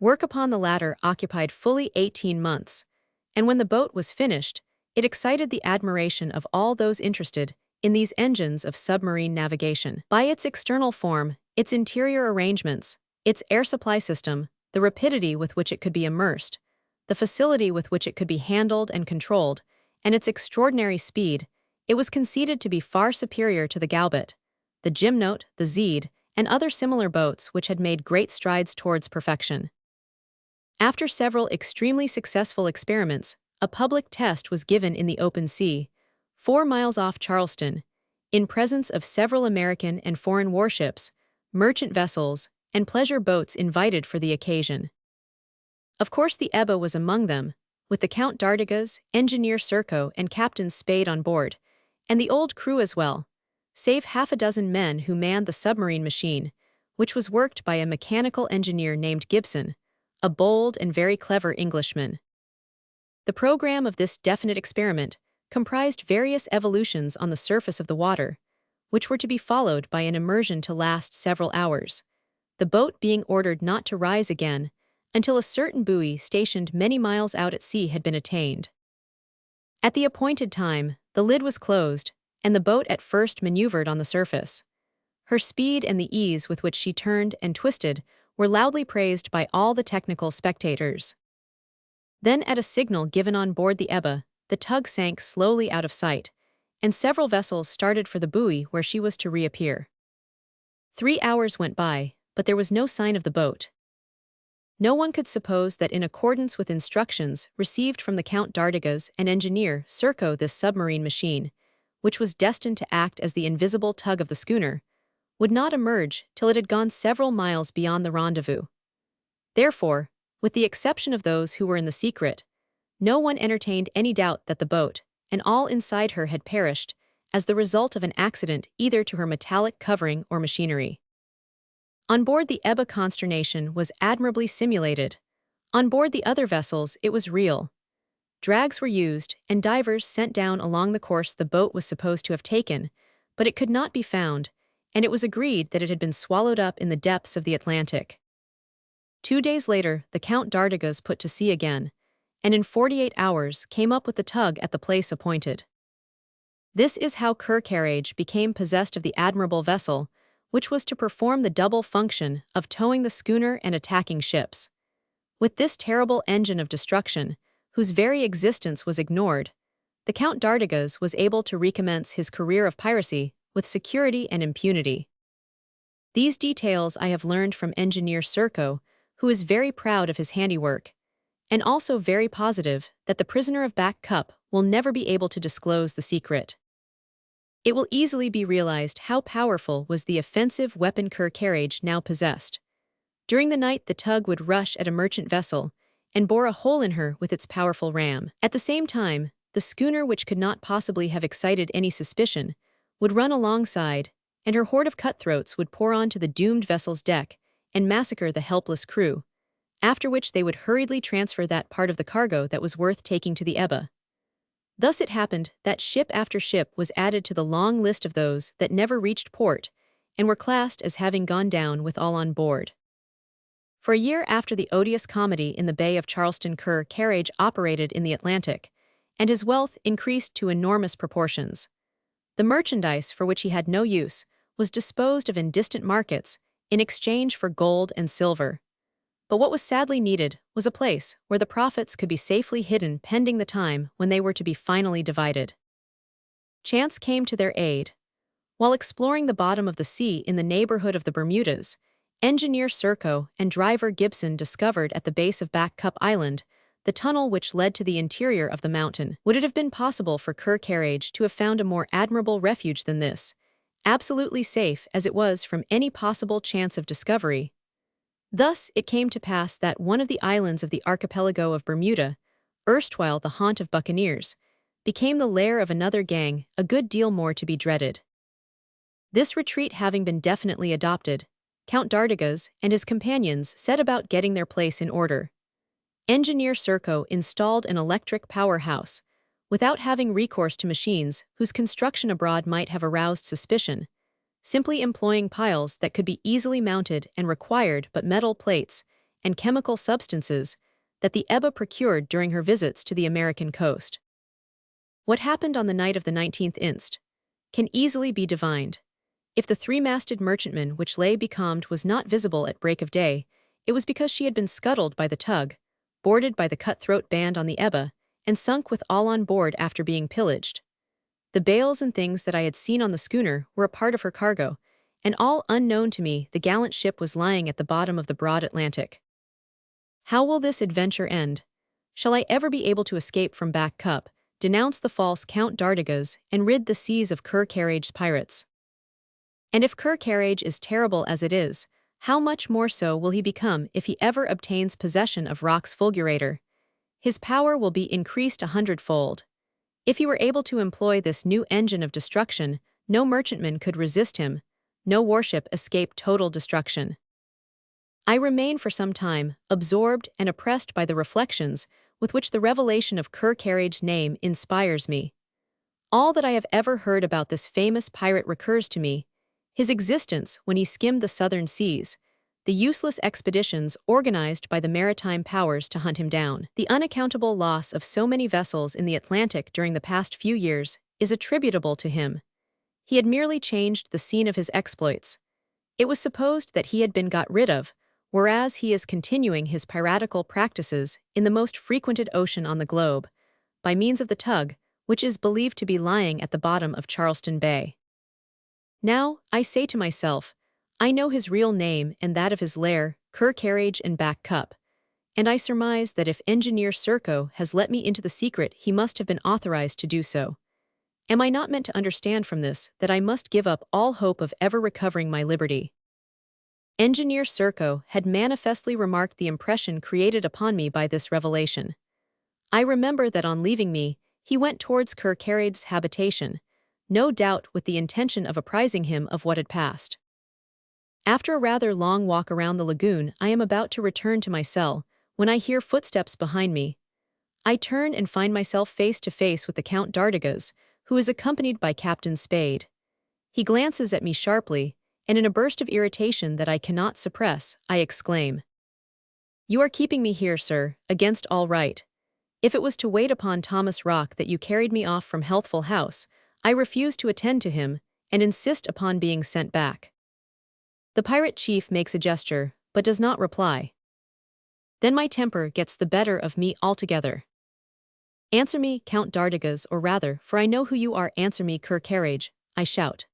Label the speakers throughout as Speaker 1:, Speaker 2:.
Speaker 1: Work upon the latter occupied fully 18 months, and when the boat was finished, it excited the admiration of all those interested in these engines of submarine navigation. By its external form, its interior arrangements, its air supply system, the rapidity with which it could be immersed, the facility with which it could be handled and controlled, and its extraordinary speed, it was conceded to be far superior to the Galbot, the Gymnote, the Zede, and other similar boats which had made great strides towards perfection. After several extremely successful experiments, a public test was given in the open sea, 4 miles off Charleston, in presence of several American and foreign warships, merchant vessels, and pleasure boats invited for the occasion. Of course the Ebba was among them, with the Count d'Artigas, Engineer Serko, and Captain Spade on board, and the old crew as well, save half a dozen men who manned the submarine machine, which was worked by a mechanical engineer named Gibson, a bold and very clever Englishman. The program of this definite experiment comprised various evolutions on the surface of the water, which were to be followed by an immersion to last several hours, the boat being ordered not to rise again until a certain buoy stationed many miles out at sea had been attained. At the appointed time, the lid was closed, and the boat at first maneuvered on the surface. Her speed and the ease with which she turned and twisted were loudly praised by all the technical spectators. Then at a signal given on board the Ebba, the tug sank slowly out of sight, and several vessels started for the buoy where she was to reappear. 3 hours went by, but there was no sign of the boat. No one could suppose that in accordance with instructions received from the Count d'Artigas and Engineer Serko, this submarine machine, which was destined to act as the invisible tug of the schooner, would not emerge till it had gone several miles beyond the rendezvous. Therefore, with the exception of those who were in the secret, no one entertained any doubt that the boat, and all inside her, had perished as the result of an accident either to her metallic covering or machinery. On board the Ebba, consternation was admirably simulated. On board the other vessels it was real. Drags were used, and divers sent down along the course the boat was supposed to have taken, but it could not be found, and it was agreed that it had been swallowed up in the depths of the Atlantic. 2 days later, the Count d'Artigas put to sea again, and in 48 hours came up with the tug at the place appointed. This is how Kerkarage became possessed of the admirable vessel, which was to perform the double function of towing the schooner and attacking ships. With this terrible engine of destruction, whose very existence was ignored, the Count d'Artigas was able to recommence his career of piracy with security and impunity. These details I have learned from Engineer Serko, who is very proud of his handiwork, and also very positive that the prisoner of Back Cup will never be able to disclose the secret. It will easily be realized how powerful was the offensive weapon Kerkarage now possessed. During the night the tug would rush at a merchant vessel and bore a hole in her with its powerful ram. At the same time, the schooner, which could not possibly have excited any suspicion, would run alongside, and her horde of cutthroats would pour onto the doomed vessel's deck and massacre the helpless crew, after which they would hurriedly transfer that part of the cargo that was worth taking to the Ebba. Thus it happened that ship after ship was added to the long list of those that never reached port and were classed as having gone down with all on board. For a year after the odious comedy in the Bay of Charleston, Kerkarage operated in the Atlantic, and his wealth increased to enormous proportions. The merchandise for which he had no use was disposed of in distant markets in exchange for gold and silver. But what was sadly needed was a place where the profits could be safely hidden pending the time when they were to be finally divided. Chance came to their aid. While exploring the bottom of the sea in the neighborhood of the Bermudas, Engineer Serko and driver Gibson discovered at the base of Back Cup Island the tunnel which led to the interior of the mountain. Would it have been possible for Kerkarage to have found a more admirable refuge than this, absolutely safe as it was from any possible chance of discovery? Thus it came to pass that one of the islands of the archipelago of Bermuda, erstwhile the haunt of buccaneers, became the lair of another gang a good deal more to be dreaded. This retreat having been definitely adopted, Count d'Artigas and his companions set about getting their place in order. Engineer Serko installed an electric powerhouse, without having recourse to machines whose construction abroad might have aroused suspicion, simply employing piles that could be easily mounted and required but metal plates, and chemical substances that the Ebba procured during her visits to the American coast. What happened on the night of the 19th inst. Can easily be divined. If the three-masted merchantman which lay becalmed was not visible at break of day, it was because she had been scuttled by the tug, boarded by the cutthroat band on the Ebba, and sunk with all on board after being pillaged. The bales and things that I had seen on the schooner were a part of her cargo, and all unknown to me the gallant ship was lying at the bottom of the broad Atlantic. How will this adventure end? Shall I ever be able to escape from Back Cup, denounce the false Count d'Artigas, and rid the seas of Ker-Carage's pirates? And if Ker-Carage is terrible as it is, how much more so will he become if he ever obtains possession of Rock's fulgurator? His power will be increased 100-fold. If he were able to employ this new engine of destruction, no merchantman could resist him, no warship escape total destruction. I remain for some time absorbed and oppressed by the reflections with which the revelation of Ker-Carage's name inspires me. All that I have ever heard about this famous pirate recurs to me: his existence when he skimmed the southern seas, the useless expeditions organized by the maritime powers to hunt him down. The unaccountable loss of so many vessels in the Atlantic during the past few years is attributable to him. He had merely changed the scene of his exploits. It was supposed that he had been got rid of, whereas he is continuing his piratical practices in the most frequented ocean on the globe, by means of the tug, which is believed to be lying at the bottom of Charleston Bay. Now, I say to myself, I know his real name and that of his lair, Ker-Carage and Back Cup, and I surmise that if Engineer Serko has let me into the secret, he must have been authorized to do so. Am I not meant to understand from this that I must give up all hope of ever recovering my liberty? Engineer Serko had manifestly remarked the impression created upon me by this revelation. I remember that on leaving me, he went towards Ker-Carage's habitation, no doubt with the intention of apprising him of what had passed. After a rather long walk around the lagoon, I am about to return to my cell, when I hear footsteps behind me. I turn and find myself face to face with the Count d'Artigas, who is accompanied by Captain Spade. He glances at me sharply, and in a burst of irritation that I cannot suppress, I exclaim, "You are keeping me here, sir, against all right. If it was to wait upon Thomas Rock that you carried me off from Healthful House, I refuse to attend to him, and insist upon being sent back." The pirate chief makes a gesture, but does not reply. Then my temper gets the better of me altogether. "Answer me, Count d'Artigas, or rather, for I know who you are, answer me, Ker-Carage," I shout.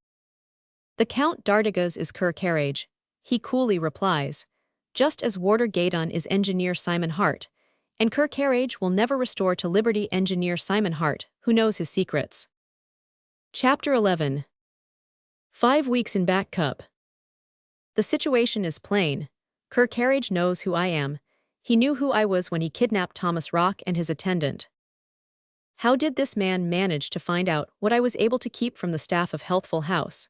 Speaker 1: "The Count d'Artigas is Ker-Carage," he coolly replies, "just as Warder Gaydon is Engineer Simon Hart, and Ker-Carage will never restore to liberty Engineer Simon Hart, who knows his secrets." Chapter 11. 5 weeks in Back Cup. The situation is plain. Ker-Carage knows who I am. He knew who I was when he kidnapped Thomas Rock and his attendant. How did this man manage to find out what I was able to keep from the staff of Healthful House?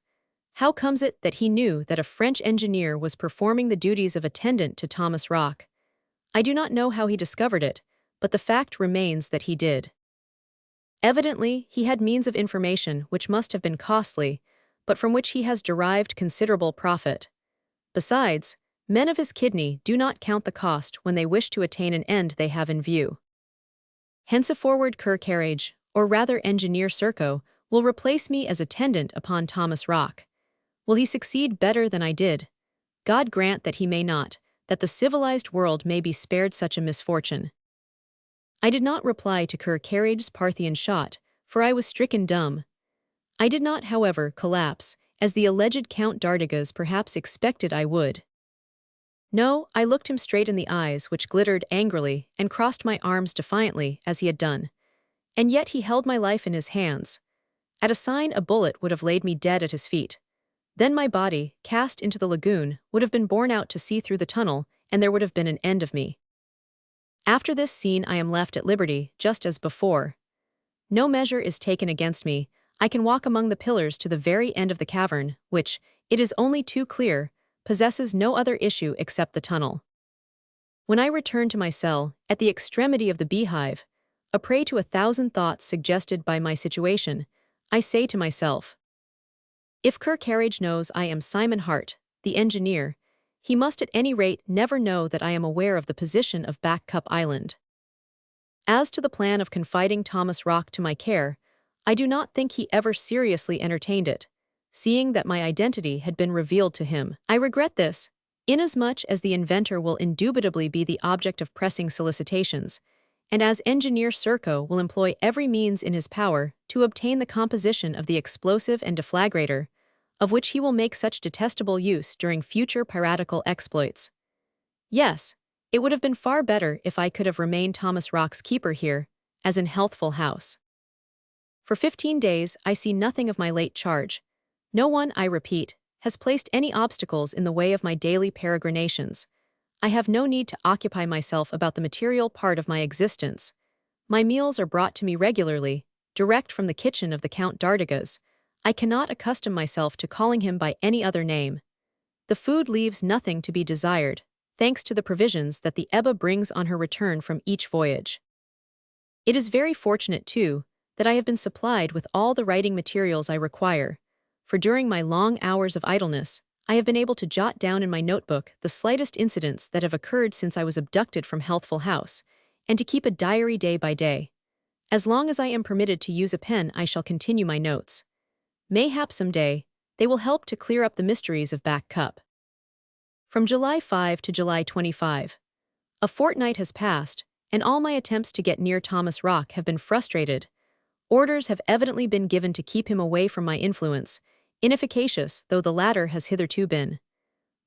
Speaker 1: How comes it that he knew that a French engineer was performing the duties of attendant to Thomas Rock? I do not know how he discovered it, but the fact remains that he did. Evidently, he had means of information which must have been costly, but from which he has derived considerable profit. Besides, men of his kidney do not count the cost when they wish to attain an end they have in view. Henceforward Ker-Carage, or rather Engineer Serko, will replace me as attendant upon Thomas Rock. Will he succeed better than I did? God grant that he may not, that the civilized world may be spared such a misfortune. I did not reply to Ker-Carage's Parthian shot, for I was stricken dumb. I did not, however, collapse, as the alleged Count d'Artigas perhaps expected I would. No, I looked him straight in the eyes, which glittered angrily, and crossed my arms defiantly, as he had done. And yet he held my life in his hands. At a sign, a bullet would have laid me dead at his feet. Then my body, cast into the lagoon, would have been borne out to sea through the tunnel, and there would have been an end of me. After this scene I am left at liberty, just as before. No measure is taken against me. I can walk among the pillars to the very end of the cavern, which, it is only too clear, possesses no other issue except the tunnel. When I return to my cell, at the extremity of the beehive, a prey to 1,000 thoughts suggested by my situation, I say to myself, if Ker-Carage knows I am Simon Hart, the engineer, He must at any rate never know that I am aware of the position of Back Cup Island. As to the plan of confiding Thomas Rock to my care, I do not think he ever seriously entertained it, seeing that my identity had been revealed to him. I regret this, inasmuch as the inventor will indubitably be the object of pressing solicitations, and as Engineer Serko will employ every means in his power to obtain the composition of the explosive and deflagrator, of which he will make such detestable use during future piratical exploits. Yes, it would have been far better if I could have remained Thomas Rock's keeper here, as in Healthful House. For 15 days I see nothing of my late charge. No one, I repeat, has placed any obstacles in the way of my daily peregrinations. I have no need to occupy myself about the material part of my existence. My meals are brought to me regularly, direct from the kitchen of the Count d'Artigas. I cannot accustom myself to calling him by any other name. The food leaves nothing to be desired, thanks to the provisions that the Ebba brings on her return from each voyage. It is very fortunate, too, that I have been supplied with all the writing materials I require, for during my long hours of idleness, I have been able to jot down in my notebook the slightest incidents that have occurred since I was abducted from Healthful House, and to keep a diary day by day. As long as I am permitted to use a pen, I shall continue my notes. Mayhap some day, they will help to clear up the mysteries of Back Cup. From July 5 to July 25. A fortnight has passed, and all my attempts to get near Thomas Rock have been frustrated. Orders have evidently been given to keep him away from my influence, inefficacious though the latter has hitherto been.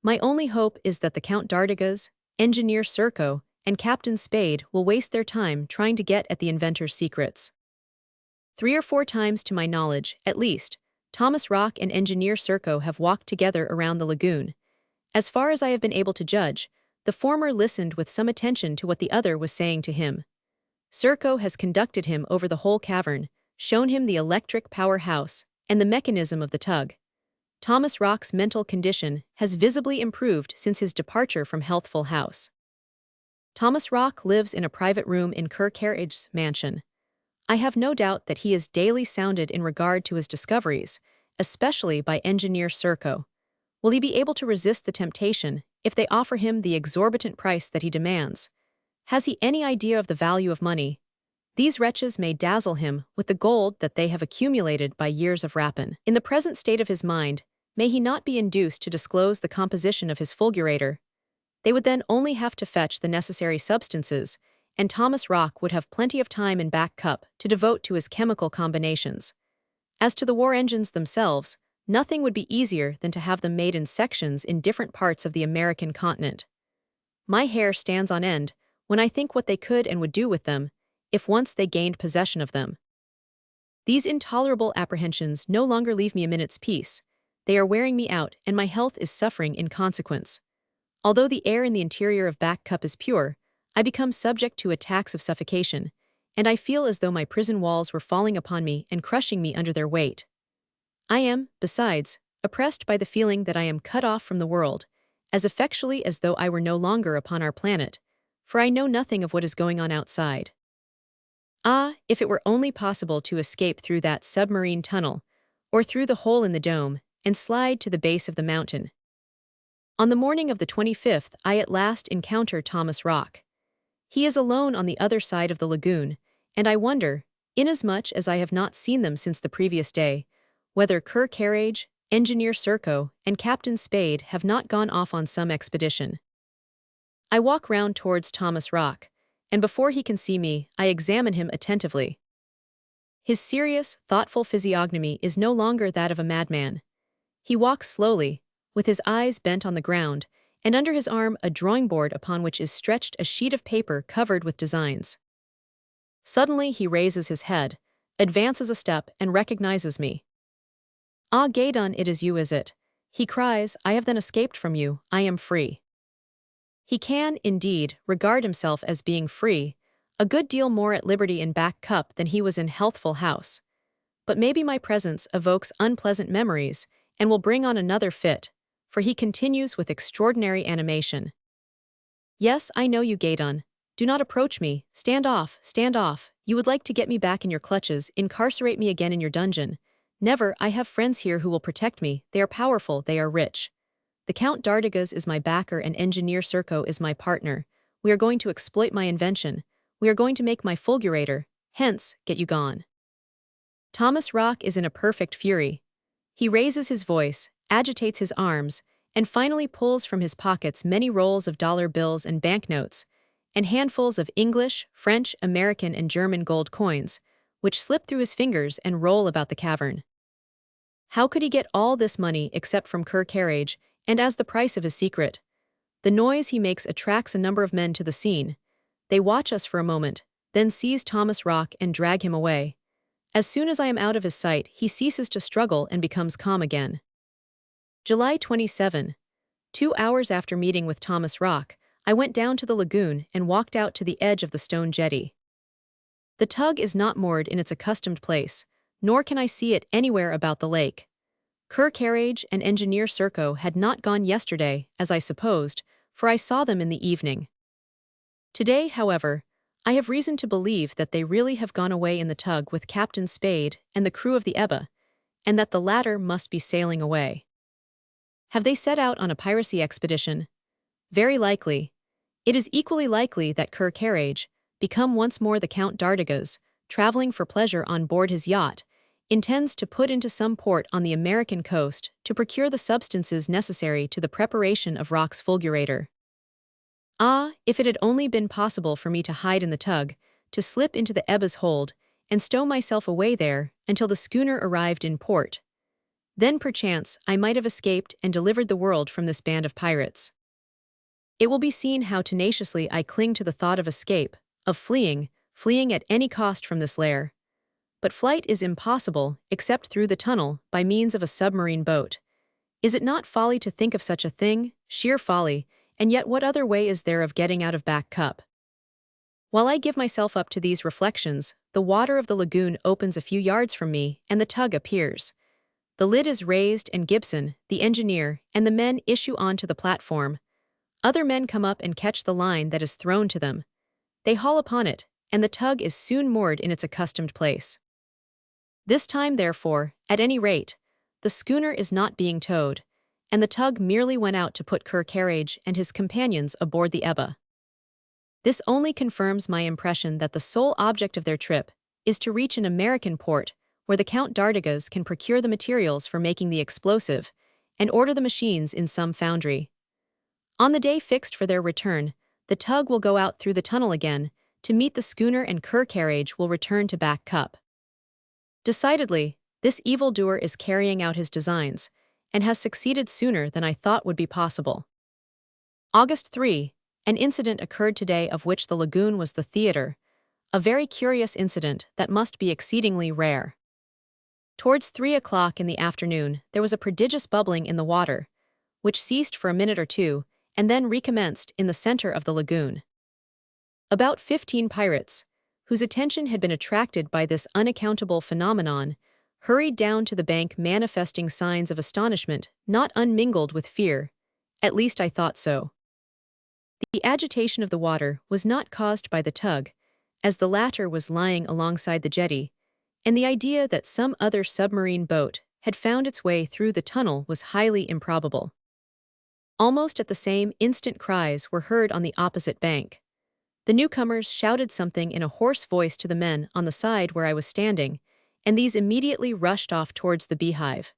Speaker 1: My only hope is that the Count d'Artigas, Engineer Serko, and Captain Spade will waste their time trying to get at the inventor's secrets. 3 or 4 times to my knowledge, at least, Thomas Rock and Engineer Serko have walked together around the lagoon. As far as I have been able to judge, the former listened with some attention to what the other was saying to him. Serko has conducted him over the whole cavern, shown him the electric power house, and the mechanism of the tug. Thomas Rock's mental condition has visibly improved since his departure from Healthful House. Thomas Rock lives in a private room in Kirkcarage's mansion. I have no doubt that he is daily sounded in regard to his discoveries, especially by Engineer Serko. Will he be able to resist the temptation if they offer him the exorbitant price that he demands? Has he any idea of the value of money? These wretches may dazzle him with the gold that they have accumulated by years of rapine. In the present state of his mind, may he not be induced to disclose the composition of his fulgurator? They would then only have to fetch the necessary substances, and Thomas Rock would have plenty of time in Back Cup to devote to his chemical combinations. As to the war engines themselves, nothing would be easier than to have them made in sections in different parts of the American continent. My hair stands on end when I think what they could and would do with them, if once they gained possession of them. These intolerable apprehensions no longer leave me a minute's peace. They are wearing me out, and my health is suffering in consequence. Although the air in the interior of Back Cup is pure, I become subject to attacks of suffocation, and I feel as though my prison walls were falling upon me and crushing me under their weight. I am, besides, oppressed by the feeling that I am cut off from the world, as effectually as though I were no longer upon our planet, for I know nothing of what is going on outside. Ah, if it were only possible to escape through that submarine tunnel, or through the hole in the dome, and slide to the base of the mountain. On the morning of the 25th, I at last encounter Thomas Rock. He is alone on the other side of the lagoon, and I wonder, inasmuch as I have not seen them since the previous day, whether Kirkcarage, Engineer Serko, and Captain Spade have not gone off on some expedition. I walk round towards Thomas Rock, and before he can see me, I examine him attentively. His serious, thoughtful physiognomy is no longer that of a madman. He walks slowly, with his eyes bent on the ground, and under his arm a drawing board upon which is stretched a sheet of paper covered with designs. Suddenly he raises his head, advances a step, and recognizes me. "Ah, Gaydon, it is you, is it?" he cries. "I have then escaped from you. I am free." He can, indeed, regard himself as being free, a good deal more at liberty in Back Cup than he was in Healthful House. But maybe my presence evokes unpleasant memories, and will bring on another fit, for he continues with extraordinary animation. "Yes, I know you, Gaydon. Do not approach me. Stand off, stand off. You would like to get me back in your clutches, incarcerate me again in your dungeon. Never, I have friends here who will protect me. They are powerful, they are rich. The Count d'Artigas is my backer and Engineer Serco is my partner. We are going to exploit my invention. We are going to make my fulgurator. Hence, get you gone. Thomas Rock is in a perfect fury. He raises his voice, agitates his arms, and finally pulls from his pockets many rolls of dollar bills and banknotes, and handfuls of English, French, American, and German gold coins, which slip through his fingers and roll about the cavern. How could he get all this money except from Ker Carriage, and as the price of his secret? The noise he makes attracts a number of men to the scene. They watch us for a moment, then seize Thomas Rock and drag him away. As soon as I am out of his sight, he ceases to struggle and becomes calm again. July 27. 2 hours after meeting with Thomas Rock, I went down to the lagoon and walked out to the edge of the stone jetty. The tug is not moored in its accustomed place, nor can I see it anywhere about the lake. Ker Carriage and Engineer Serco had not gone yesterday, as I supposed, for I saw them in the evening. Today, however, I have reason to believe that they really have gone away in the tug with Captain Spade and the crew of the Ebba, and that the latter must be sailing away. Have they set out on a piracy expedition? Very likely. It is equally likely that Ker Carriage, become once more the Count d'Artigas, traveling for pleasure on board his yacht, intends to put into some port on the American coast to procure the substances necessary to the preparation of Rock's fulgurator. Ah, if it had only been possible for me to hide in the tug, to slip into the Ebba's hold, and stow myself away there until the schooner arrived in port. Then perchance I might have escaped and delivered the world from this band of pirates. It will be seen how tenaciously I cling to the thought of escape, of fleeing at any cost from this lair. But flight is impossible except through the tunnel by means of a submarine boat. Is it not folly to think of such a thing? Sheer folly, and yet what other way is there of getting out of Back Cup? While I give myself up to these reflections, the water of the lagoon opens a few yards from me and the tug appears. The lid is raised and Gibson, the engineer, and the men issue onto the platform. Other men come up and catch the line that is thrown to them. They haul upon it, and the tug is soon moored in its accustomed place. This time, therefore, at any rate, the schooner is not being towed, and the tug merely went out to put Ker Carriage and his companions aboard the Ebba. This only confirms my impression that the sole object of their trip is to reach an American port where the Count d'Artigas can procure the materials for making the explosive and order the machines in some foundry. On the day fixed for their return, the tug will go out through the tunnel again to meet the schooner and Ker Carriage will return to Back Cup. Decidedly, this evildoer is carrying out his designs, and has succeeded sooner than I thought would be possible. August 3. An incident occurred today of which the lagoon was the theater, a very curious incident that must be exceedingly rare. Towards 3 o'clock in the afternoon, there was a prodigious bubbling in the water, which ceased for a minute or two, and then recommenced in the center of the lagoon. About 15 pirates, whose attention had been attracted by this unaccountable phenomenon, hurried down to the bank manifesting signs of astonishment not unmingled with fear. At least I thought so. The agitation of the water was not caused by the tug, as the latter was lying alongside the jetty, and the idea that some other submarine boat had found its way through the tunnel was highly improbable. Almost at the same instant cries were heard on the opposite bank. The newcomers shouted something in a hoarse voice to the men on the side where I was standing, and these immediately rushed off towards the beehive.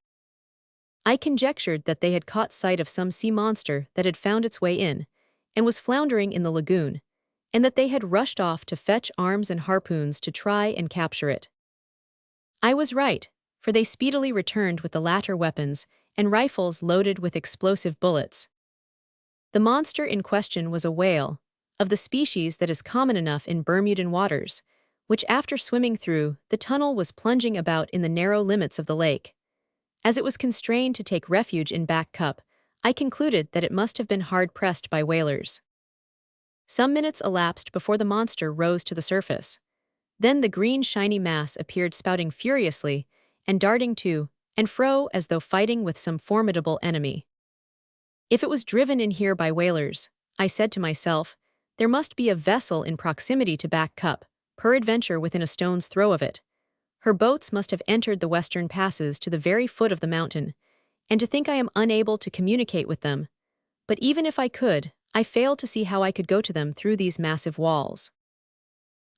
Speaker 1: I conjectured that they had caught sight of some sea monster that had found its way in, and was floundering in the lagoon, and that they had rushed off to fetch arms and harpoons to try and capture it. I was right, for they speedily returned with the latter weapons and rifles loaded with explosive bullets. The monster in question was a whale, of the species that is common enough in Bermudan waters, which after swimming through the tunnel was plunging about in the narrow limits of the lake. As it was constrained to take refuge in Back Cup, I concluded that it must have been hard-pressed by whalers. Some minutes elapsed before the monster rose to the surface. Then the green shiny mass appeared spouting furiously and darting to and fro as though fighting with some formidable enemy. If it was driven in here by whalers, I said to myself, there must be a vessel in proximity to Back Cup, peradventure within a stone's throw of it. Her boats must have entered the western passes to the very foot of the mountain, and to think I am unable to communicate with them. But even if I could, I fail to see how I could go to them through these massive walls.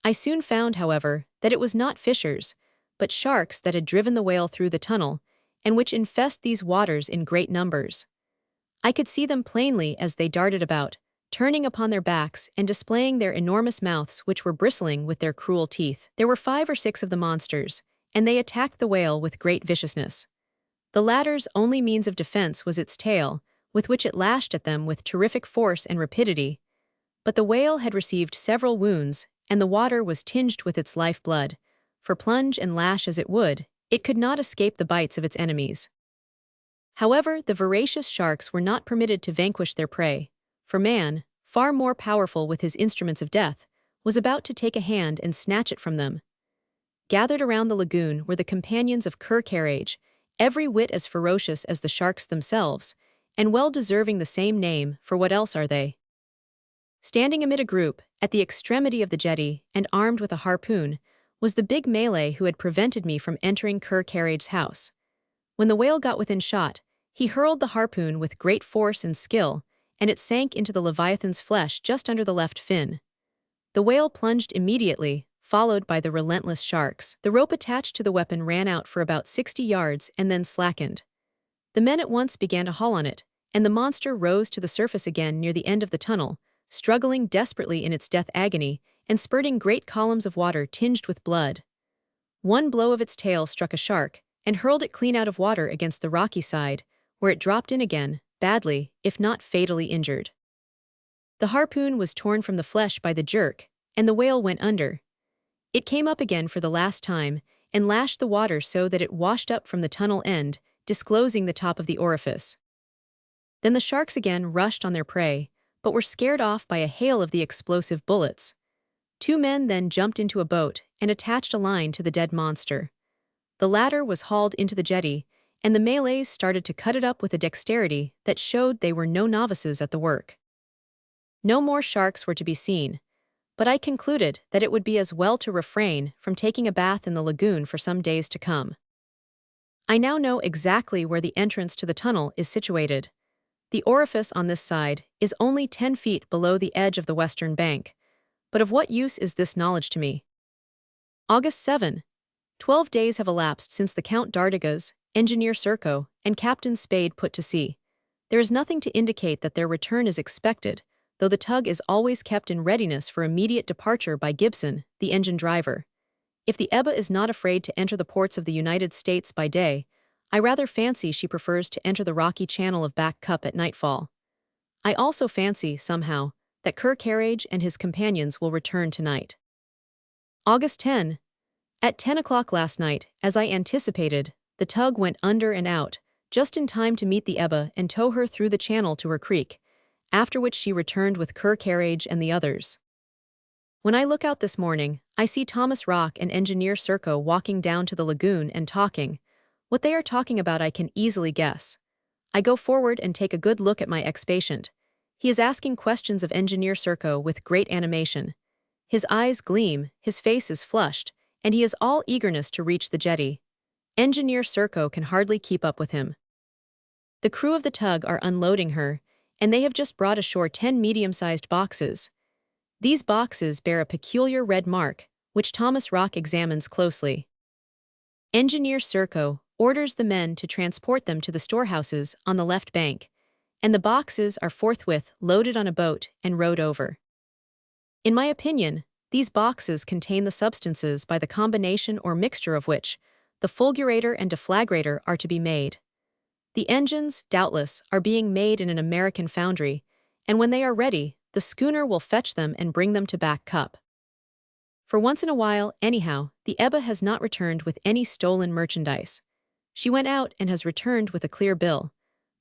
Speaker 1: I soon found, however, that it was not fishers, but sharks that had driven the whale through the tunnel, and which infest these waters in great numbers. I could see them plainly as they darted about, turning upon their backs and displaying their enormous mouths which were bristling with their cruel teeth. There were 5 or 6 of the monsters, and they attacked the whale with great viciousness. The latter's only means of defense was its tail, with which it lashed at them with terrific force and rapidity. But the whale had received several wounds, and the water was tinged with its life-blood, for plunge and lash as it would, it could not escape the bites of its enemies. However, the voracious sharks were not permitted to vanquish their prey, for man, far more powerful with his instruments of death, was about to take a hand and snatch it from them. Gathered around the lagoon were the companions of Carcarage, every whit as ferocious as the sharks themselves, and well deserving the same name, for what else are they? Standing amid a group, at the extremity of the jetty, and armed with a harpoon, was the big Malay who had prevented me from entering Carcarage's house. When the whale got within shot, he hurled the harpoon with great force and skill, and it sank into the leviathan's flesh just under the left fin. The whale plunged immediately, followed by the relentless sharks. The rope attached to the weapon ran out for about 60 yards and then slackened. The men at once began to haul on it, and the monster rose to the surface again near the end of the tunnel, struggling desperately in its death agony and spurting great columns of water tinged with blood. One blow of its tail struck a shark and hurled it clean out of water against the rocky side, where it dropped in again, badly, if not fatally injured. The harpoon was torn from the flesh by the jerk, and the whale went under. It came up again for the last time and lashed the water so that it washed up from the tunnel end, disclosing the top of the orifice. Then the sharks again rushed on their prey, but were scared off by a hail of the explosive bullets. 2 men then jumped into a boat and attached a line to the dead monster. The latter was hauled into the jetty, and the Malays started to cut it up with a dexterity that showed they were no novices at the work. No more sharks were to be seen, but I concluded that it would be as well to refrain from taking a bath in the lagoon for some days to come. I now know exactly where the entrance to the tunnel is situated. The orifice on this side is only 10 feet below the edge of the western bank, but of what use is this knowledge to me? August 7. 12 days have elapsed since the Count d'Artigas, Engineer Serko, and Captain Spade put to sea. There is nothing to indicate that their return is expected, though the tug is always kept in readiness for immediate departure by Gibson, the engine driver. If the Ebba is not afraid to enter the ports of the United States by day, I rather fancy she prefers to enter the rocky channel of Back Cup at nightfall. I also fancy, somehow, that Carcarage and his companions will return tonight. August 10. At 10 o'clock last night, as I anticipated, the tug went under and out, just in time to meet the Ebba and tow her through the channel to her creek, after which she returned with Carcarage and the others. When I look out this morning, I see Thomas Rock and Engineer Serko walking down to the lagoon and talking. What they are talking about I can easily guess. I go forward and take a good look at my ex-patient. He is asking questions of Engineer Serko with great animation. His eyes gleam, his face is flushed, and he is all eagerness to reach the jetty. Engineer Serko can hardly keep up with him. The crew of the tug are unloading her, and they have just brought ashore 10 medium-sized boxes. These boxes bear a peculiar red mark, which Thomas Rock examines closely. Engineer Serko orders the men to transport them to the storehouses on the left bank, and the boxes are forthwith loaded on a boat and rowed over. In my opinion, these boxes contain the substances by the combination or mixture of which the fulgurator and deflagrator are to be made. The engines, doubtless, are being made in an American foundry, and when they are ready, the schooner will fetch them and bring them to Back Cup. For once in a while, anyhow, the Ebba has not returned with any stolen merchandise. She went out and has returned with a clear bill,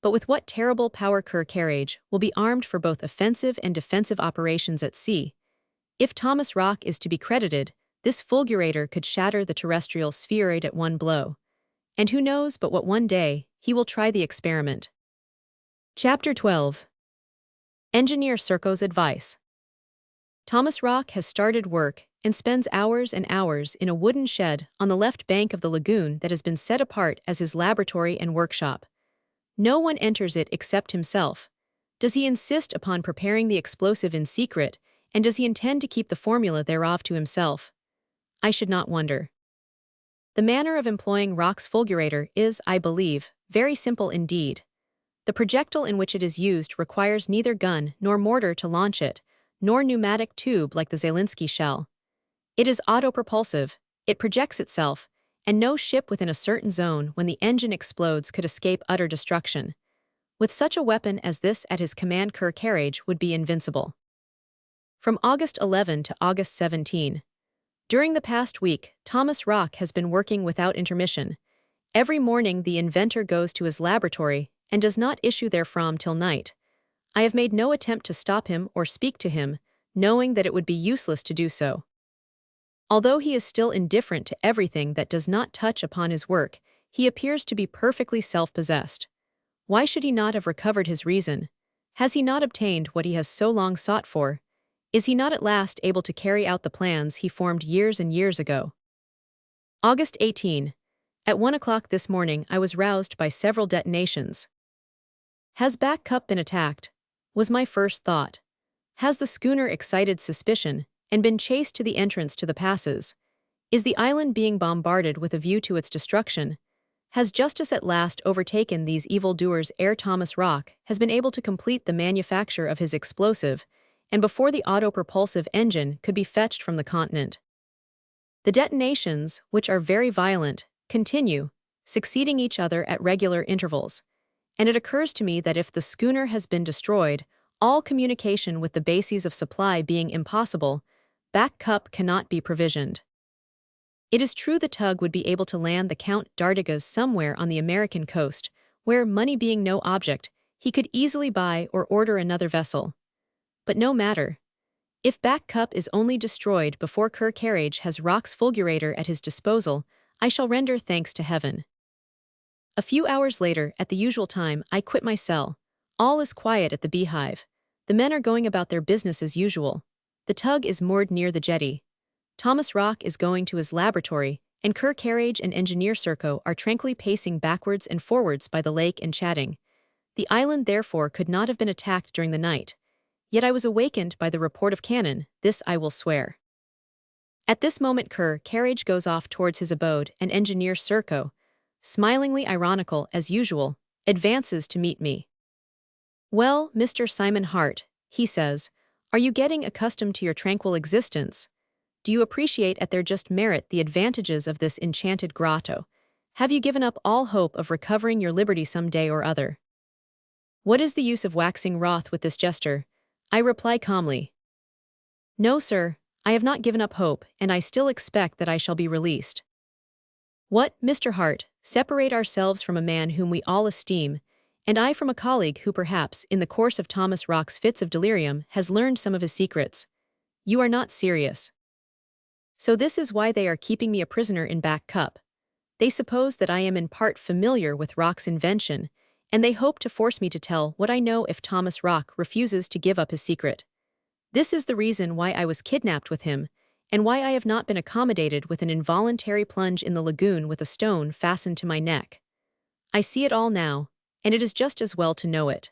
Speaker 1: but with what terrible power Carcarage will be armed for both offensive and defensive operations at sea. If Thomas Rock is to be credited, this fulgurator could shatter the terrestrial spheroid at one blow. And who knows but what one day he will try the experiment. Chapter 12. Engineer Serko's advice. Thomas Rock has started work and spends hours and hours in a wooden shed on the left bank of the lagoon that has been set apart as his laboratory and workshop. No one enters it except himself. Does he insist upon preparing the explosive in secret, and does he intend to keep the formula thereof to himself? I should not wonder. The manner of employing Rock's fulgurator is, I believe, very simple indeed. The projectile in which it is used requires neither gun nor mortar to launch it, nor pneumatic tube like the Zelinsky shell. It is autopropulsive, it projects itself, and no ship within a certain zone when the engine explodes could escape utter destruction. With such a weapon as this at his command, Carriage would be invincible. From August 11 to August 17. During the past week, Thomas Rock has been working without intermission. Every morning the inventor goes to his laboratory and does not issue therefrom till night. I have made no attempt to stop him or speak to him, knowing that it would be useless to do so. Although he is still indifferent to everything that does not touch upon his work, he appears to be perfectly self-possessed. Why should he not have recovered his reason? Has he not obtained what he has so long sought for? Is he not at last able to carry out the plans he formed years and years ago? August 18. At 1 o'clock this morning I was roused by several detonations. Has Back Cup been attacked? Was my first thought. Has the schooner excited suspicion and been chased to the entrance to the passes? Is the island being bombarded with a view to its destruction? Has justice at last overtaken these evildoers ere Thomas Rock has been able to complete the manufacture of his explosive, and before the autopropulsive engine could be fetched from the continent? The detonations, which are very violent, continue, succeeding each other at regular intervals, and it occurs to me that if the schooner has been destroyed, all communication with the bases of supply being impossible, Back Cup cannot be provisioned. It is true the tug would be able to land the Count d'Artigas somewhere on the American coast, where, money being no object, he could easily buy or order another vessel. But no matter. If Back Cup is only destroyed before Carriage has Rock's fulgurator at his disposal, I shall render thanks to heaven. A few hours later, at the usual time, I quit my cell. All is quiet at the Beehive. The men are going about their business as usual. The tug is moored near the jetty. Thomas Rock is going to his laboratory, and Carriage and Engineer Serko are tranquilly pacing backwards and forwards by the lake and chatting. The island therefore could not have been attacked during the night. Yet I was awakened by the report of cannon, this I will swear. At this moment Carriage goes off towards his abode, and Engineer Serko, smilingly ironical as usual, advances to meet me. "Well, Mr. Simon Hart," he says, "are you getting accustomed to your tranquil existence? Do you appreciate at their just merit the advantages of this enchanted grotto? Have you given up all hope of recovering your liberty some day or other?" What is the use of waxing wroth with this jester? I reply calmly. No, sir, I have not given up hope, and I still expect that I shall be released. What, Mr. Hart, separate ourselves from a man whom we all esteem, and I from a colleague who perhaps, in the course of Thomas Rock's fits of delirium, has learned some of his secrets. You are not serious. So this is why they are keeping me a prisoner in Back Cup. They suppose that I am in part familiar with Rock's invention, and they hope to force me to tell what I know if Thomas Rock refuses to give up his secret. This is the reason why I was kidnapped with him, and why I have not been accommodated with an involuntary plunge in the lagoon with a stone fastened to my neck. I see it all now, and it is just as well to know it.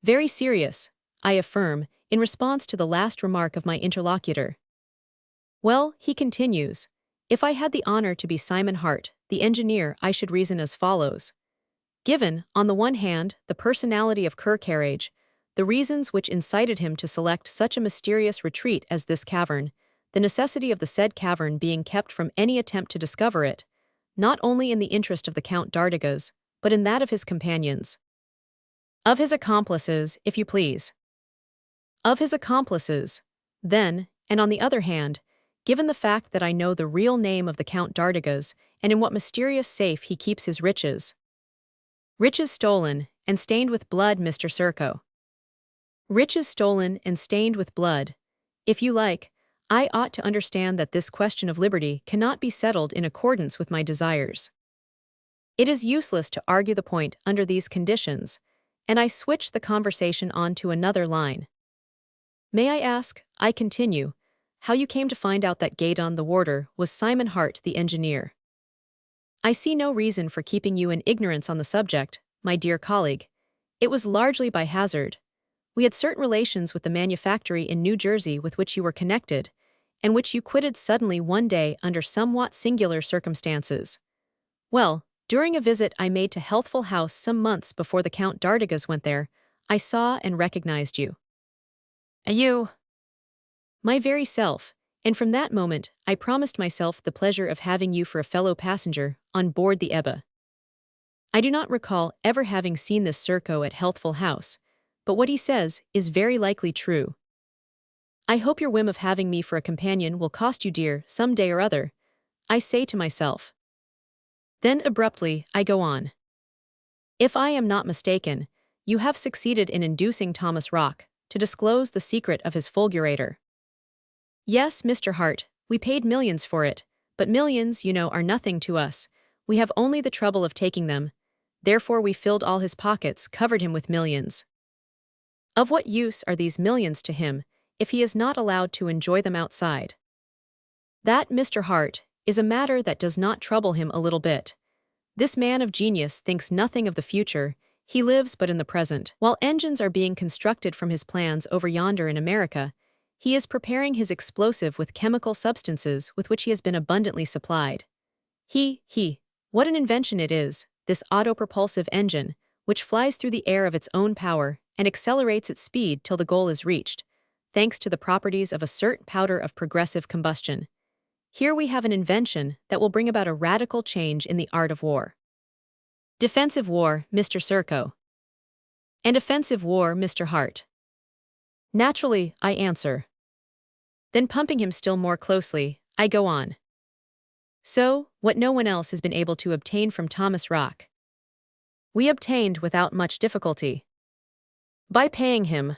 Speaker 1: Very serious, I affirm, in response to the last remark of my interlocutor. Well, he continues, if I had the honor to be Simon Hart, the engineer, I should reason as follows. Given, on the one hand, the personality of Carriage, the reasons which incited him to select such a mysterious retreat as this cavern, the necessity of the said cavern being kept from any attempt to discover it, not only in the interest of the Count d'Artigas, but in that of his companions. Of his accomplices, if you please. Of his accomplices, then, and on the other hand, given the fact that I know the real name of the Count d'Artigas and in what mysterious safe he keeps his riches. Riches stolen and stained with blood, Mr. Serko. Riches stolen and stained with blood. If you like, I ought to understand that this question of liberty cannot be settled in accordance with my desires. It is useless to argue the point under these conditions, and I switch the conversation on to another line. May I ask, I continue, how you came to find out that Gaydon the warder was Simon Hart the engineer? I see no reason for keeping you in ignorance on the subject, my dear colleague. It was largely by hazard. We had certain relations with the manufactory in New Jersey with which you were connected, and which you quitted suddenly one day under somewhat singular circumstances. Well, during a visit I made to Healthful House some months before the Count d'Artigas went there, I saw and recognized you. You? My very self, and from that moment I promised myself the pleasure of having you for a fellow passenger on board the Ebba. I do not recall ever having seen this Serco at Healthful House, but what he says is very likely true. I hope your whim of having me for a companion will cost you dear some day or other, I say to myself. Then abruptly I go on. If I am not mistaken, you have succeeded in inducing Thomas Rock to disclose the secret of his fulgurator. Yes, Mr. Hart, we paid millions for it, but millions, you know, are nothing to us. We have only the trouble of taking them. Therefore we filled all his pockets, covered him with millions. Of what use are these millions to him if he is not allowed to enjoy them outside? That, Mr. Hart, is a matter that does not trouble him a little bit. This man of genius thinks nothing of the future, he lives but in the present. While engines are being constructed from his plans over yonder in America, he is preparing his explosive with chemical substances with which he has been abundantly supplied. What an invention it is, this autopropulsive engine, which flies through the air of its own power and accelerates its speed till the goal is reached, thanks to the properties of a certain powder of progressive combustion. Here we have an invention that will bring about a radical change in the art of war. Defensive war, Mr. Serco. And offensive war, Mr. Hart. Naturally, I answer. Then pumping him still more closely, I go on. So, what no one else has been able to obtain from Thomas Rock, we obtained without much difficulty. By paying him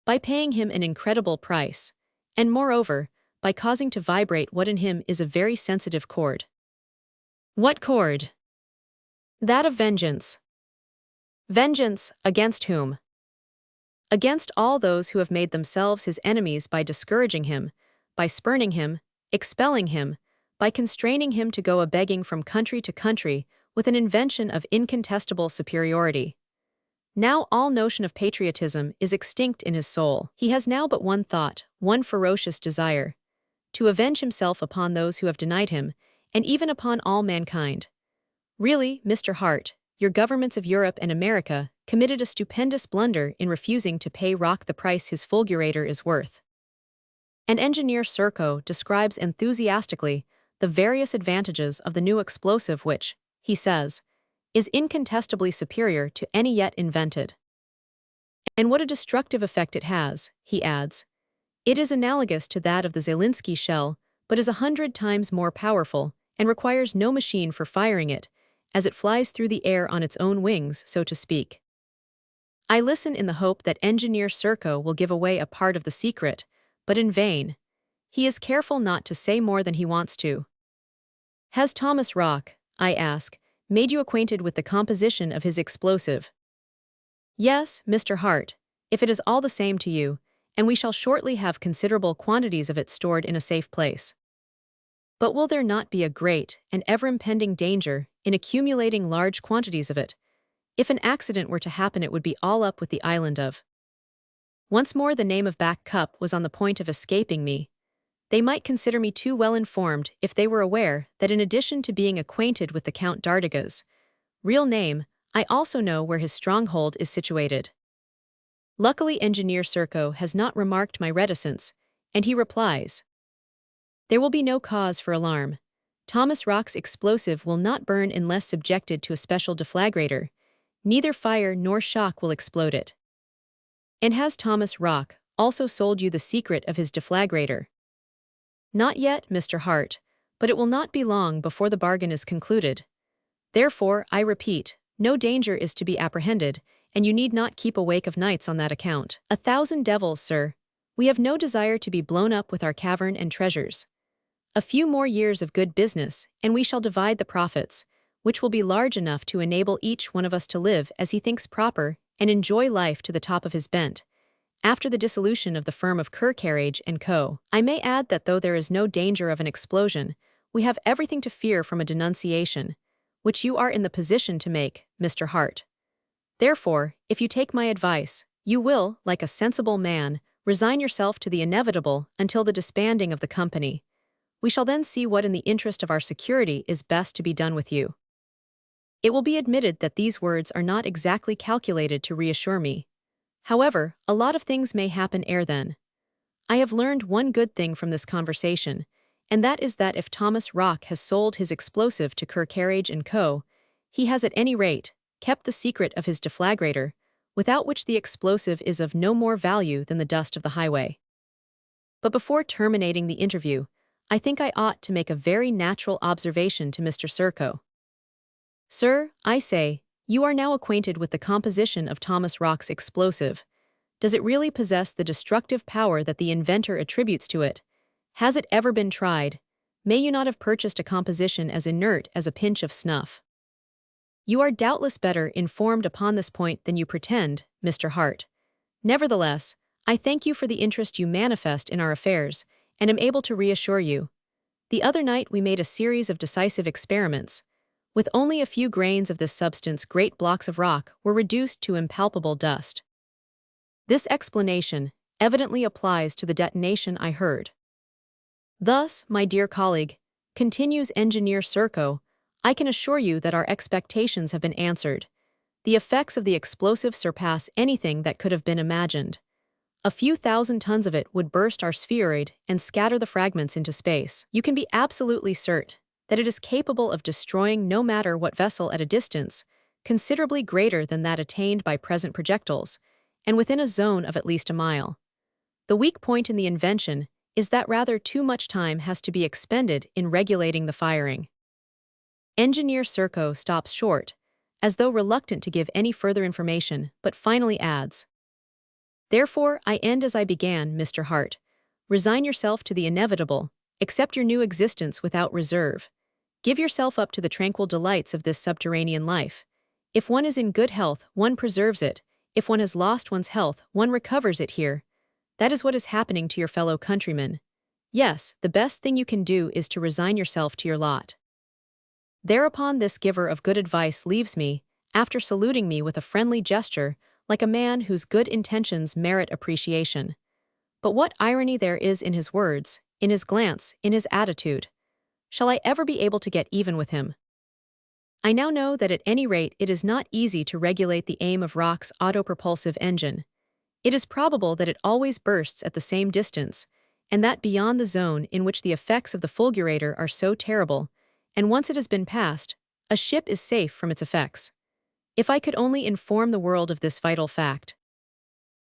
Speaker 1: an incredible price, and moreover, by causing to vibrate what in him is a very sensitive chord. What chord? That of vengeance. Vengeance, against whom? Against all those who have made themselves his enemies by discouraging him, by spurning him, expelling him, by constraining him to go a-begging from country to country with an invention of incontestable superiority. Now all notion of patriotism is extinct in his soul. He has now but one thought, one ferocious desire, to avenge himself upon those who have denied him, and even upon all mankind. Really, Mr. Hart, your governments of Europe and America committed a stupendous blunder in refusing to pay Rock the price his fulgurator is worth. And Engineer Serco describes enthusiastically the various advantages of the new explosive which, he says, is incontestably superior to any yet invented. And what a destructive effect it has, he adds. It is analogous to that of the Zelinsky shell, but is 100 times more powerful and requires no machine for firing it, as it flies through the air on its own wings, so to speak. I listen in the hope that Engineer Serco will give away a part of the secret, but in vain. He is careful not to say more than he wants to. Has Thomas Rock, I ask, made you acquainted with the composition of his explosive? Yes, Mr. Hart, if it is all the same to you, and we shall shortly have considerable quantities of it stored in a safe place. But will there not be a great and ever-impending danger in accumulating large quantities of it? If an accident were to happen, it would be all up with the island of. Once more the name of Back Cup was on the point of escaping me. They might consider me too well informed if they were aware that in addition to being acquainted with the Count d'Artigas' real name, I also know where his stronghold is situated. Luckily Engineer Serco has not remarked my reticence, and he replies, there will be no cause for alarm. Thomas Rock's explosive will not burn unless subjected to a special deflagrator. Neither fire nor shock will explode it. And has Thomas Rock also sold you the secret of his deflagrator? Not yet, Mr. Hart, but it will not be long before the bargain is concluded. Therefore, I repeat, no danger is to be apprehended, and you need not keep awake of nights on that account. 1,000 devils, sir. We have no desire to be blown up with our cavern and treasures. A few more years of good business, and we shall divide the profits, which will be large enough to enable each one of us to live as he thinks proper and enjoy life to the top of his bent. After the dissolution of the firm of Kercarrage & Co., I may add that though there is no danger of an explosion, we have everything to fear from a denunciation. which you are in the position to make, Mr. Hart. Therefore, if you take my advice, you will, like a sensible man, resign yourself to the inevitable until the disbanding of the company. We shall then see what in the interest of our security is best to be done with you. It will be admitted that these words are not exactly calculated to reassure me. However, a lot of things may happen ere then. I have learned one good thing from this conversation, and that is that if Thomas Rock has sold his explosive to Kirkcarage & Co., he has at any rate kept the secret of his deflagrator, without which the explosive is of no more value than the dust of the highway. But before terminating the interview, I think I ought to make a very natural observation to Mr. Serko. Sir, I say, you are now acquainted with the composition of Thomas Rock's explosive. Does it really possess the destructive power that the inventor attributes to it? Has it ever been tried? May you not have purchased a composition as inert as a pinch of snuff? You are doubtless better informed upon this point than you pretend, Mr. Hart. Nevertheless, I thank you for the interest you manifest in our affairs, and am able to reassure you. The other night we made a series of decisive experiments. With only a few grains of this substance, great blocks of rock were reduced to impalpable dust. This explanation evidently applies to the detonation I heard. Thus, my dear colleague, continues Engineer Serko, I can assure you that our expectations have been answered. The effects of the explosive surpass anything that could have been imagined. A few thousand tons of it would burst our spheroid and scatter the fragments into space. You can be absolutely certain that it is capable of destroying no matter what vessel at a distance, considerably greater than that attained by present projectiles, and within a zone of at least a mile. The weak point in the invention is that rather too much time has to be expended in regulating the firing. Engineer Serko stops short, as though reluctant to give any further information, but finally adds, Therefore, I end as I began, Mr. Hart. Resign yourself to the inevitable, accept your new existence without reserve. Give yourself up to the tranquil delights of this subterranean life. If one is in good health, one preserves it. If one has lost one's health, one recovers it here. That is what is happening to your fellow countrymen. Yes, the best thing you can do is to resign yourself to your lot. Thereupon this giver of good advice leaves me, after saluting me with a friendly gesture, like a man whose good intentions merit appreciation. But what irony there is in his words, in his glance, in his attitude. Shall I ever be able to get even with him? I now know that at any rate it is not easy to regulate the aim of Rock's autopropulsive engine. It is probable that it always bursts at the same distance, and that beyond the zone in which the effects of the fulgurator are so terrible, and once it has been passed, a ship is safe from its effects. If I could only inform the world of this vital fact.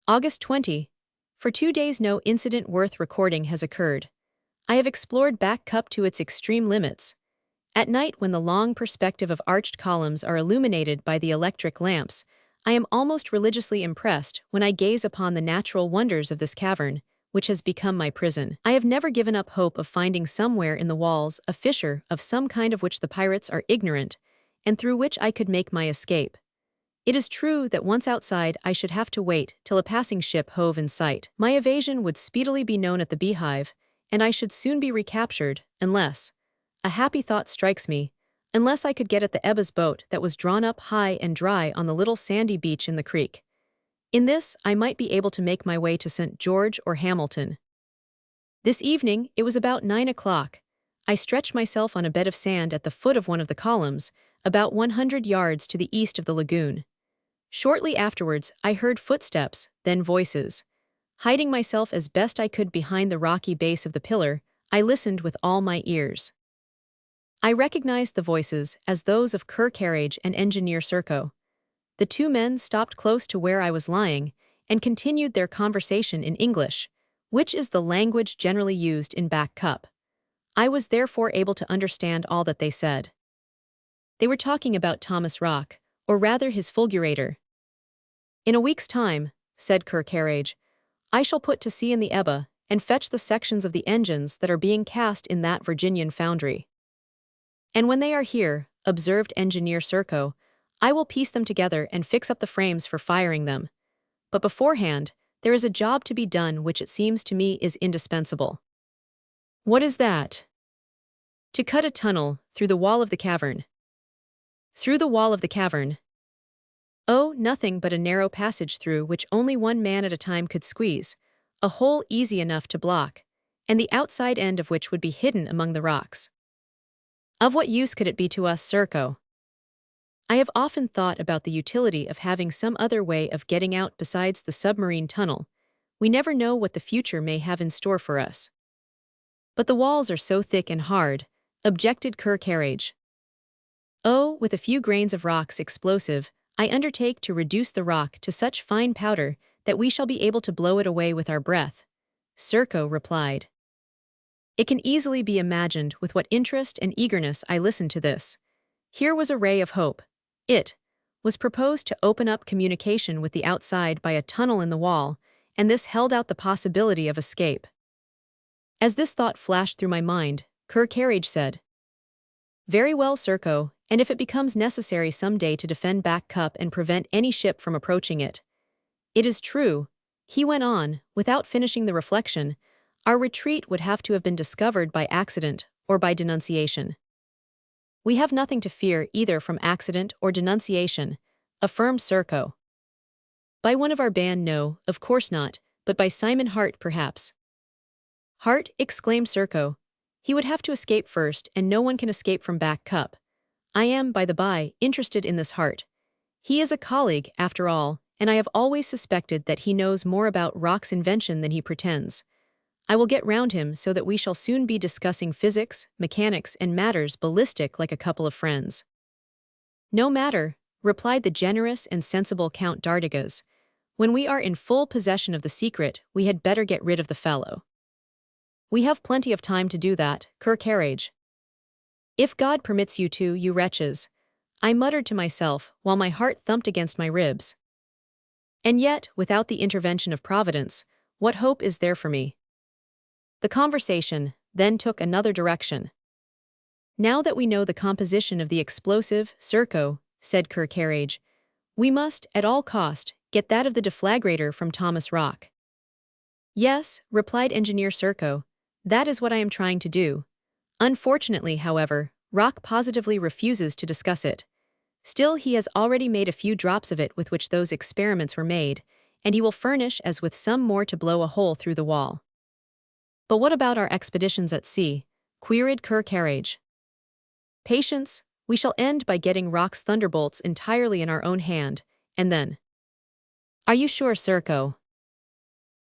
Speaker 1: August 20. For 2 days no incident worth recording has occurred. I have explored Back Cup to its extreme limits. At night, when the long perspective of arched columns are illuminated by the electric lamps, I am almost religiously impressed when I gaze upon the natural wonders of this cavern, which has become my prison. I have never given up hope of finding somewhere in the walls a fissure of some kind of which the pirates are ignorant, and through which I could make my escape. It is true that once outside I should have to wait till a passing ship hove in sight. My evasion would speedily be known at the Beehive, and I should soon be recaptured, unless, a happy thought strikes me, unless I could get at the Ebba's boat that was drawn up high and dry on the little sandy beach in the creek. In this, I might be able to make my way to St. George or Hamilton. This evening, it was about 9 o'clock. I stretched myself on a bed of sand at the foot of one of the columns, about 100 yards to the east of the lagoon. Shortly afterwards, I heard footsteps, then voices. Hiding myself as best I could behind the rocky base of the pillar, I listened with all my ears. I recognized the voices as those of Kirkcarage and Engineer Serko. The two men stopped close to where I was lying and continued their conversation in English, which is the language generally used in Back Cup. I was therefore able to understand all that they said. They were talking about Thomas Rock, or rather his fulgurator. In a week's time, said Kirkcarage, I shall put to sea in the Ebba and fetch the sections of the engines that are being cast in that Virginian foundry. And when they are here, observed Engineer Serko, I will piece them together and fix up the frames for firing them. But beforehand, there is a job to be done which it seems to me is indispensable. What is that? To cut a tunnel through the wall of the cavern. Through the wall of the cavern. Oh, nothing but a narrow passage through which only one man at a time could squeeze, a hole easy enough to block, and the outside end of which would be hidden among the rocks. Of what use could it be to us, Serco? I have often thought about the utility of having some other way of getting out besides the submarine tunnel. We never know what the future may have in store for us. But the walls are so thick and hard, objected Carriage. Oh, with a few grains of rock's explosive, I undertake to reduce the rock to such fine powder that we shall be able to blow it away with our breath, Serco replied. It can easily be imagined with what interest and eagerness I listened to this. Here was a ray of hope. It was proposed to open up communication with the outside by a tunnel in the wall, and this held out the possibility of escape. As this thought flashed through my mind, Carriage said, "Very well, Serco, and if it becomes necessary some day to defend Back Cup and prevent any ship from approaching it. It is true," he went on, without finishing the reflection, "our retreat would have to have been discovered by accident or by denunciation." "We have nothing to fear either from accident or denunciation," affirmed Serco. "By one of our band, no, of course not, but by Simon Hart perhaps." "Hart?" exclaimed Serco. "He would have to escape first, and no one can escape from Back Cup. I am, by the by, interested in this Hart. He is a colleague, after all, and I have always suspected that he knows more about rock's invention than he pretends. I will get round him so that we shall soon be discussing physics, mechanics, and matters ballistic like a couple of friends." "No matter," replied the generous and sensible Count d'Artigas. "When we are in full possession of the secret, we had better get rid of the fellow." "We have plenty of time to do that, Carriage." "If God permits you to, you wretches," I muttered to myself while my heart thumped against my ribs. "And yet, without the intervention of Providence, what hope is there for me?" The conversation then took another direction. "Now that we know the composition of the explosive, Serco," said Carriage, "we must, at all cost, get that of the deflagrator from Thomas Rock." "Yes," replied Engineer Serco, "that is what I am trying to do. Unfortunately, however, Rock positively refuses to discuss it. Still, he has already made a few drops of it with which those experiments were made, and he will furnish as with some more to blow a hole through the wall." "But what about our expeditions at sea?" queried Carriage. "Patience, we shall end by getting Rock's thunderbolts entirely in our own hand, and then—" "Are you sure, Serco?"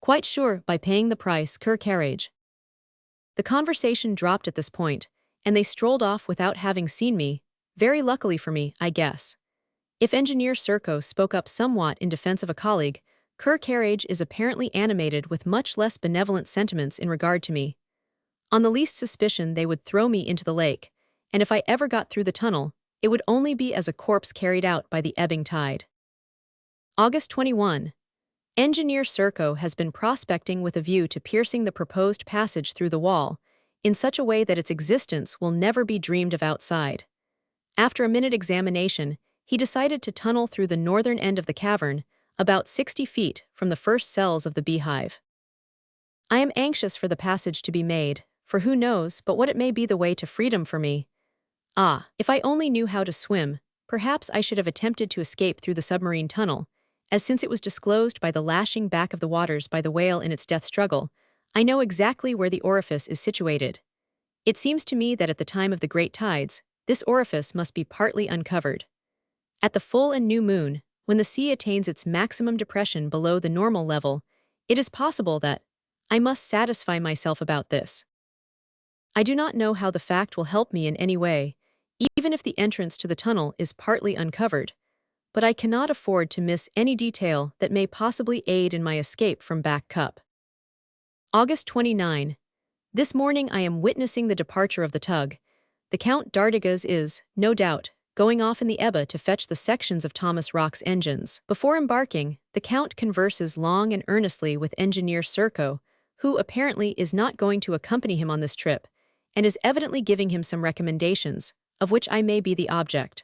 Speaker 1: "Quite sure, by paying the price, Carriage." The conversation dropped at this point, and they strolled off without having seen me, very luckily for me, I guess. If Engineer Serco spoke up somewhat in defense of a colleague, Carriage is apparently animated with much less benevolent sentiments in regard to me. On the least suspicion they would throw me into the lake, and if I ever got through the tunnel, it would only be as a corpse carried out by the ebbing tide. August 21. Engineer Serco has been prospecting with a view to piercing the proposed passage through the wall, in such a way that its existence will never be dreamed of outside. After a minute examination, he decided to tunnel through the northern end of the cavern, about 60 feet from the first cells of the beehive. I am anxious for the passage to be made, for who knows but what it may be the way to freedom for me. Ah, if I only knew how to swim, perhaps I should have attempted to escape through the submarine tunnel, as since it was disclosed by the lashing back of the waters by the whale in its death struggle, I know exactly where the orifice is situated. It seems to me that at the time of the great tides, this orifice must be partly uncovered. At the full and new moon, when the sea attains its maximum depression below the normal level, it is possible that I must satisfy myself about this. I do not know how the fact will help me in any way, even if the entrance to the tunnel is partly uncovered, but I cannot afford to miss any detail that may possibly aid in my escape from Back Cup. August 29. This morning I am witnessing the departure of the tug. The Count d'Artigas is, no doubt, going off in the Ebba to fetch the sections of Thomas Rock's engines. Before embarking, the Count converses long and earnestly with Engineer Serco, who apparently is not going to accompany him on this trip, and is evidently giving him some recommendations, of which I may be the object.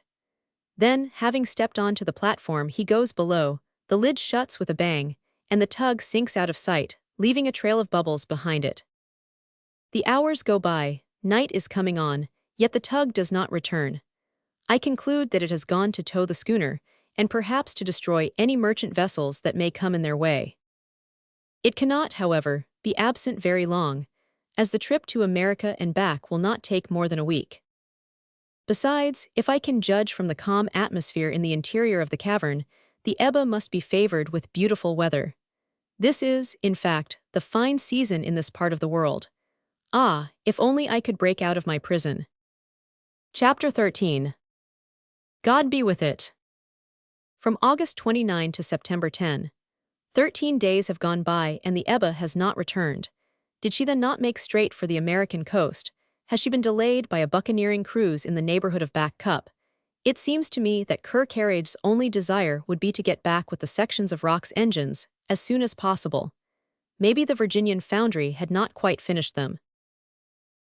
Speaker 1: Then, having stepped onto the platform, he goes below, the lid shuts with a bang, and the tug sinks out of sight, leaving a trail of bubbles behind it. The hours go by, night is coming on, yet the tug does not return. I conclude that it has gone to tow the schooner, and perhaps to destroy any merchant vessels that may come in their way. It cannot, however, be absent very long, as the trip to America and back will not take more than a week. Besides, if I can judge from the calm atmosphere in the interior of the cavern, the Ebba must be favored with beautiful weather. This is, in fact, the fine season in this part of the world. Ah, if only I could break out of my prison. Chapter 13. God be with it. From August 29 to September 10. 13 days have gone by and the Ebba has not returned. Did she then not make straight for the American coast? Has she been delayed by a buccaneering cruise in the neighborhood of Back Cup? It seems to me that Kerkareid's only desire would be to get back with the sections of Rock's engines as soon as possible. Maybe the Virginian foundry had not quite finished them.